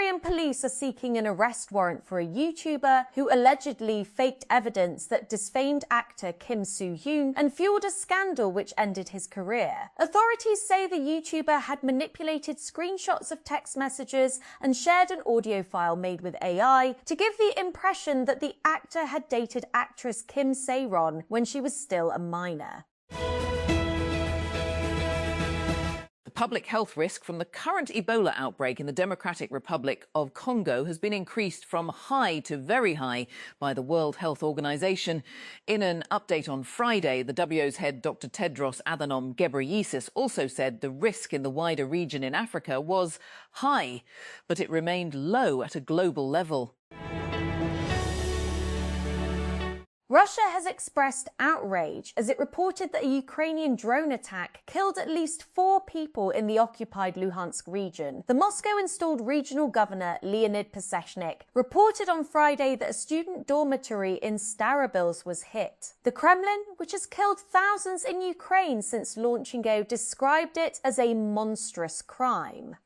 Korean police are seeking an arrest warrant for a YouTuber who allegedly faked evidence that defamed actor Kim Soo-hyun and fueled a scandal which ended his career. Authorities say the YouTuber had manipulated screenshots of text messages and shared an audio file made with AI to give the impression that the actor had dated actress Kim Se-ron when she was still a minor. Public health risk from the current Ebola outbreak in the Democratic Republic of Congo has been increased from high to very high by the World Health Organization. In an update on Friday, the WHO's head, Dr. Tedros Adhanom Ghebreyesus, also said the risk in the wider region in Africa was high, but it remained low at a global level. Russia has expressed outrage as it reported that a Ukrainian drone attack killed at least 4 people in the occupied Luhansk region. The Moscow-installed regional governor, Leonid Pasechnik, reported on Friday that a student dormitory in Starobilsk was hit. The Kremlin, which has killed thousands in Ukraine since launching Go, described it as a monstrous crime.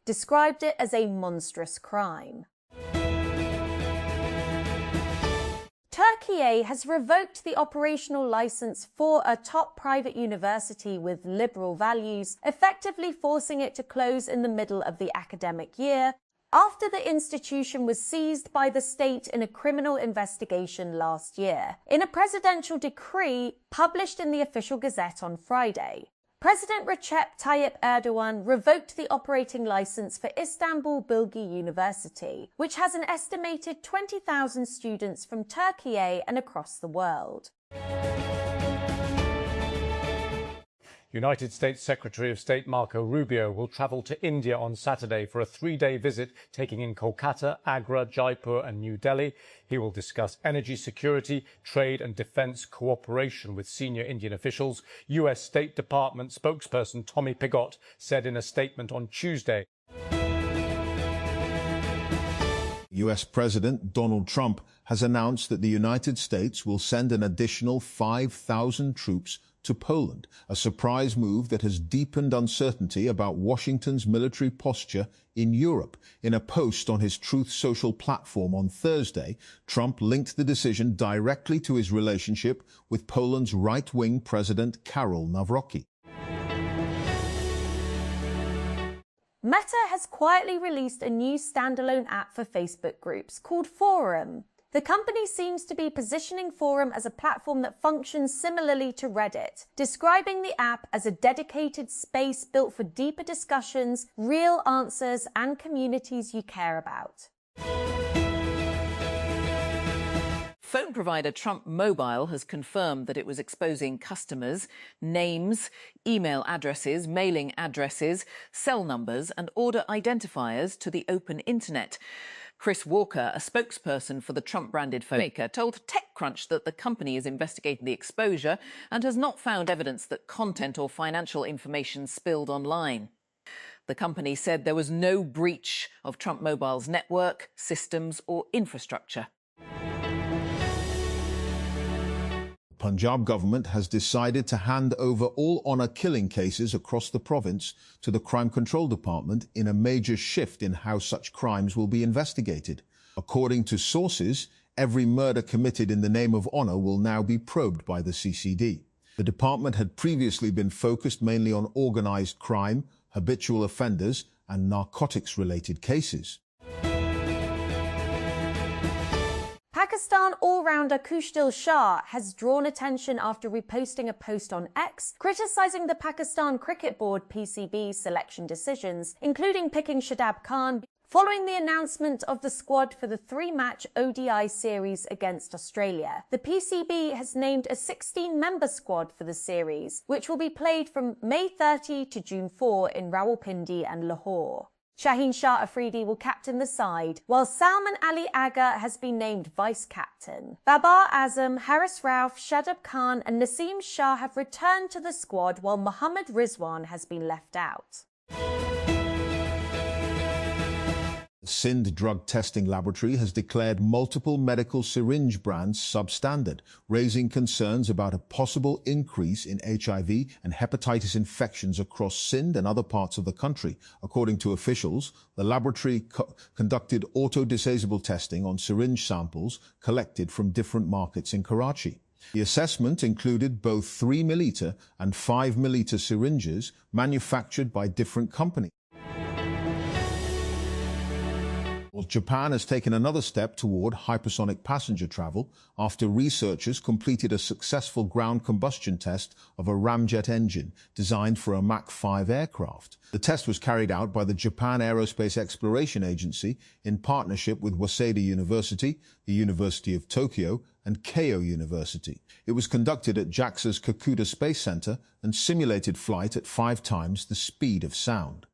Turkey has revoked the operational license for a top private university with liberal values, effectively forcing it to close in the middle of the academic year, after the institution was seized by the state in a criminal investigation last year. In a presidential decree published in the official Gazette on Friday, President Recep Tayyip Erdogan revoked the operating license for Istanbul Bilgi University, which has an estimated 20,000 students from Turkey and across the world. United States Secretary of State Marco Rubio will travel to India on Saturday for a 3-day visit, taking in Kolkata, Agra, Jaipur and New Delhi. He will discuss energy security, trade and defence cooperation with senior Indian officials. US State Department spokesperson Tommy Pigott said in a statement on Tuesday. US President Donald Trump has announced that the United States will send an additional 5,000 troops to Poland, a surprise move that has deepened uncertainty about Washington's military posture in Europe. In a post on his Truth Social platform on Thursday, Trump linked the decision directly to his relationship with Poland's right-wing President Karol Nawrocki. Meta has quietly released a new standalone app for Facebook groups called Forum. The company seems to be positioning Forum as a platform that functions similarly to Reddit, describing the app as a dedicated space built for deeper discussions, real answers, and communities you care about. Phone provider Trump Mobile has confirmed that it was exposing customers' names, email addresses, mailing addresses, cell numbers and order identifiers to the open internet. Chris Walker, a spokesperson for the Trump-branded phone maker, told TechCrunch that the company is investigating the exposure and has not found evidence that content or financial information spilled online. The company said there was no breach of Trump Mobile's network, systems or infrastructure. The Punjab government has decided to hand over all honour killing cases across the province to the Crime Control Department in a major shift in how such crimes will be investigated. According to sources, every murder committed in the name of honour will now be probed by the CCD. The department had previously been focused mainly on organised crime, habitual offenders and narcotics-related cases. Pakistan all-rounder Kushdil Shah has drawn attention after reposting a post on X criticising the Pakistan Cricket Board PCB selection decisions, including picking Shadab Khan, following the announcement of the squad for the 3-match ODI series against Australia. The PCB has named a 16-member squad for the series, which will be played from May 30 to June 4 in Rawalpindi and Lahore. Shaheen Shah Afridi will captain the side, while Salman Ali Agha has been named vice-captain. Babar Azam, Haris Rauf, Shadab Khan and Naseem Shah have returned to the squad, while Mohammad Rizwan has been left out. Sindh Drug Testing Laboratory has declared multiple medical syringe brands substandard, raising concerns about a possible increase in HIV and hepatitis infections across Sindh and other parts of the country. According to officials, the laboratory conducted auto-disable testing on syringe samples collected from different markets in Karachi. The assessment included both 3 milliliter and 5 milliliter syringes manufactured by different companies. Well, Japan has taken another step toward hypersonic passenger travel after researchers completed a successful ground combustion test of a ramjet engine designed for a Mach 5 aircraft. The test was carried out by the Japan Aerospace Exploration Agency in partnership with Waseda University, the University of Tokyo, and Keio University. It was conducted at JAXA's Kakuta Space Center and simulated flight at 5 times the speed of sound.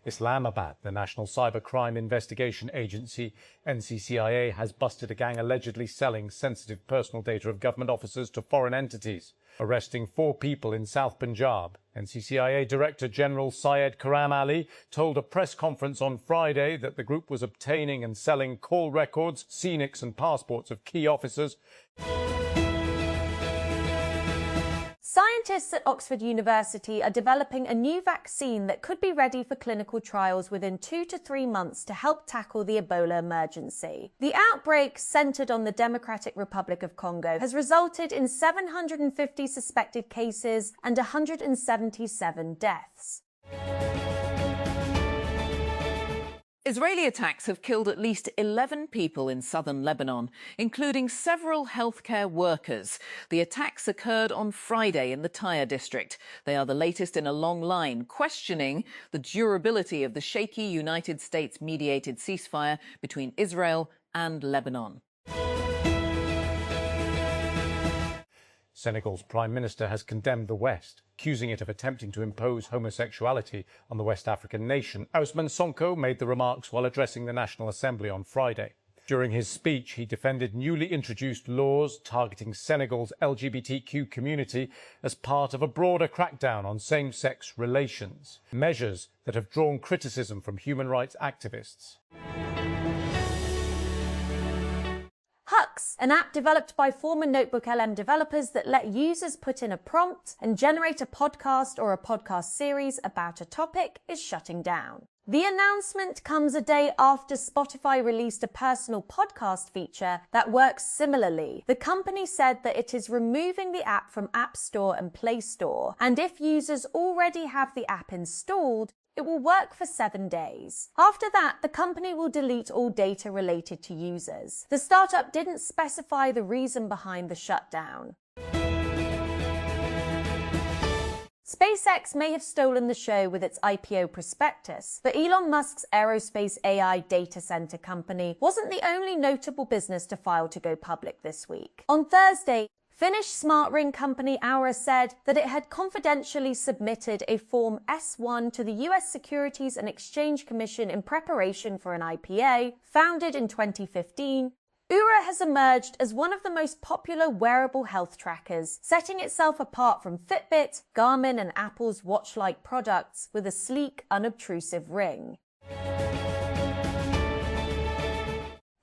Islamabad, the National Cybercrime Investigation Agency, NCCIA, has busted a gang allegedly selling sensitive personal data of government officers to foreign entities, arresting 4 people in South Punjab. NCCIA Director General Syed Karam Ali told a press conference on Friday that the group was obtaining and selling call records, scenics and passports of key officers. Scientists at Oxford University are developing a new vaccine that could be ready for clinical trials within 2 to 3 months to help tackle the Ebola emergency. The outbreak, centered on the Democratic Republic of Congo, has resulted in 750 suspected cases and 177 deaths. Israeli attacks have killed at least 11 people in southern Lebanon, including several healthcare workers. The attacks occurred on Friday in the Tyre district. They are the latest in a long line, questioning the durability of the shaky United States-mediated ceasefire between Israel and Lebanon. Senegal's Prime Minister has condemned the West, accusing it of attempting to impose homosexuality on the West African nation. Ousmane Sonko made the remarks while addressing the National Assembly on Friday. During his speech, he defended newly introduced laws targeting Senegal's LGBTQ community as part of a broader crackdown on same-sex relations, measures that have drawn criticism from human rights activists. Hux, an app developed by former Notebook LM developers that let users put in a prompt and generate a podcast or a podcast series about a topic, is shutting down. The announcement comes a day after Spotify released a personal podcast feature that works similarly. The company said that it is removing the app from App Store and Play Store, and if users already have the app installed, it will work for 7 days. After that, the company will delete all data related to users. The startup didn't specify the reason behind the shutdown. SpaceX may have stolen the show with its IPO prospectus, but Elon Musk's aerospace AI data center company wasn't the only notable business to file to go public this week. On Thursday, Finnish smart ring company Aura said that it had confidentially submitted a Form S-1 to the US Securities and Exchange Commission in preparation for an IPO. Founded in 2015, Aura has emerged as one of the most popular wearable health trackers, setting itself apart from Fitbit, Garmin and Apple's watch-like products with a sleek, unobtrusive ring.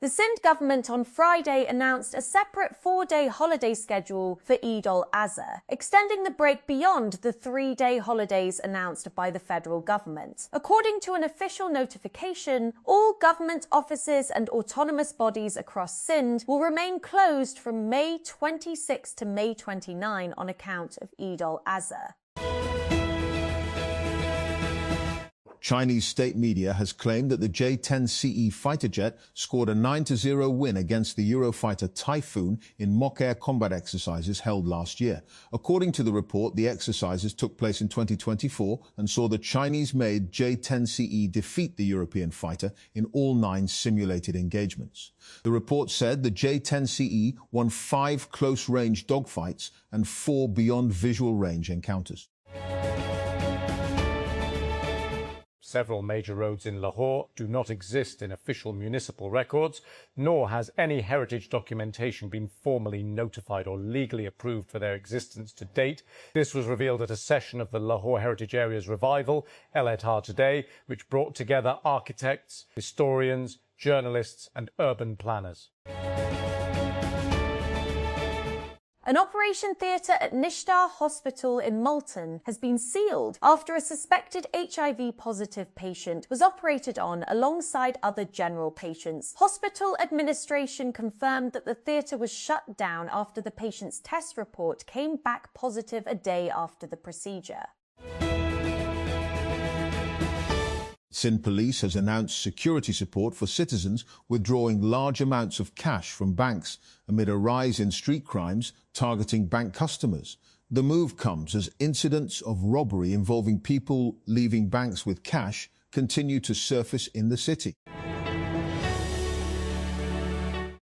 The Sindh government on Friday announced a separate 4-day holiday schedule for Eid al-Adha, extending the break beyond the 3-day holidays announced by the federal government. According to an official notification, all government offices and autonomous bodies across Sindh will remain closed from May 26 to May 29 on account of Eid al-Adha. Chinese state media has claimed that the J-10CE fighter jet scored a 9-0 win against the Eurofighter Typhoon in mock air combat exercises held last year. According to the report, the exercises took place in 2024 and saw the Chinese-made J-10CE defeat the European fighter in all 9 simulated engagements. The report said the J-10CE won 5 close-range dogfights and 4 beyond visual range encounters. Several major roads in Lahore do not exist in official municipal records, nor has any heritage documentation been formally notified or legally approved for their existence to date. This was revealed at a session of the Lahore Heritage Areas Revival, LHR Today, which brought together architects, historians, journalists and urban planners. An operation theatre at Nishtar Hospital in Malton has been sealed after a suspected HIV-positive patient was operated on alongside other general patients. Hospital administration confirmed that the theatre was shut down after the patient's test report came back positive a day after the procedure. Sindh Police has announced security support for citizens withdrawing large amounts of cash from banks amid a rise in street crimes targeting bank customers. The move comes as incidents of robbery involving people leaving banks with cash continue to surface in the city.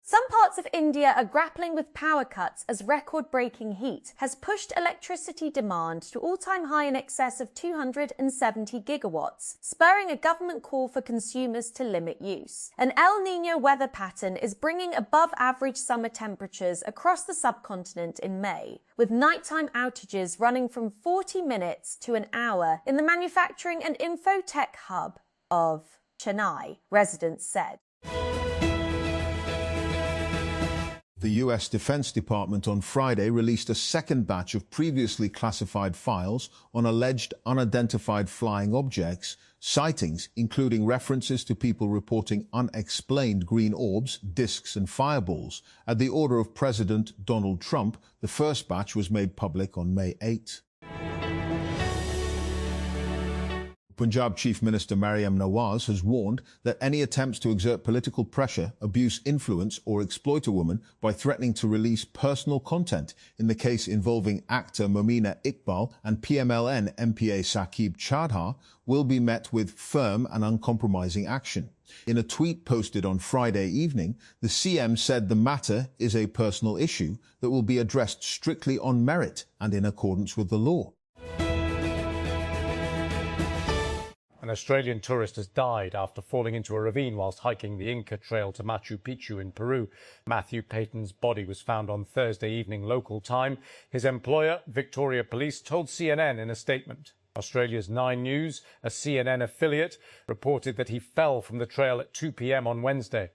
Some parts of India are grappling with power cuts as record-breaking heat has pushed electricity demand to all-time high in excess of 270 gigawatts, spurring a government call for consumers to limit use. An El Niño weather pattern is bringing above-average summer temperatures across the subcontinent in May, with nighttime outages running from 40 minutes to an hour in the manufacturing and infotech hub of Chennai, residents said. The US Defense Department on Friday released a second batch of previously classified files on alleged unidentified flying objects, sightings including references to people reporting unexplained green orbs, disks and fireballs. At the order of President Donald Trump, the first batch was made public on May 8. Punjab Chief Minister Maryam Nawaz has warned that any attempts to exert political pressure, abuse influence or exploit a woman by threatening to release personal content in the case involving actor Momina Iqbal and PMLN MPA Saqib Chadha will be met with firm and uncompromising action. In a tweet posted on Friday evening, the CM said the matter is a personal issue that will be addressed strictly on merit and in accordance with the law. An Australian tourist has died after falling into a ravine whilst hiking the Inca Trail to Machu Picchu in Peru. Matthew Payton's body was found on Thursday evening local time. His employer, Victoria Police, told CNN in a statement. Australia's 9 News, a CNN affiliate, reported that he fell from the trail at 2 p.m. on Wednesday.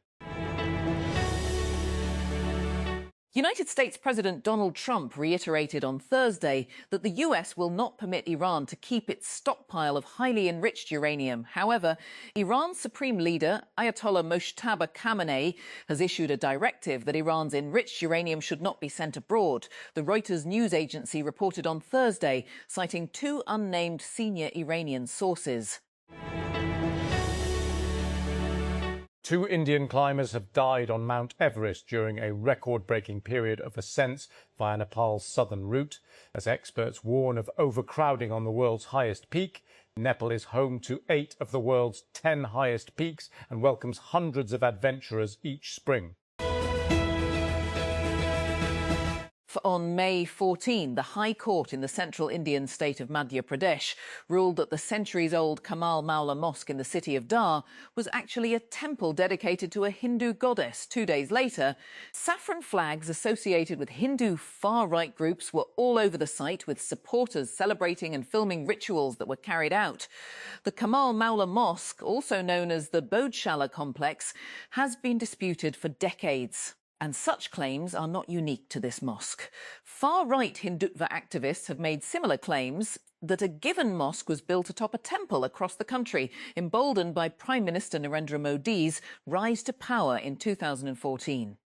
United States President Donald Trump reiterated on Thursday that the US will not permit Iran to keep its stockpile of highly enriched uranium. However, Iran's supreme leader, Ayatollah Mojtaba Khamenei, has issued a directive that Iran's enriched uranium should not be sent abroad. The Reuters news agency reported on Thursday, citing 2 unnamed senior Iranian sources. 2 Indian climbers have died on Mount Everest during a record-breaking period of ascents via Nepal's southern route. As experts warn of overcrowding on the world's highest peak, Nepal is home to 8 of the world's 10 highest peaks and welcomes hundreds of adventurers each spring. On May 14, the High Court in the central Indian state of Madhya Pradesh ruled that the centuries-old Kamal Maula Mosque in the city of Dar was actually a temple dedicated to a Hindu goddess. 2 days later, saffron flags associated with Hindu far-right groups were all over the site, with supporters celebrating and filming rituals that were carried out. The Kamal Maula Mosque, also known as the Bodhshala complex, has been disputed for decades. And such claims are not unique to this mosque. Far-right Hindutva activists have made similar claims that a given mosque was built atop a temple across the country, emboldened by Prime Minister Narendra Modi's rise to power in 2014.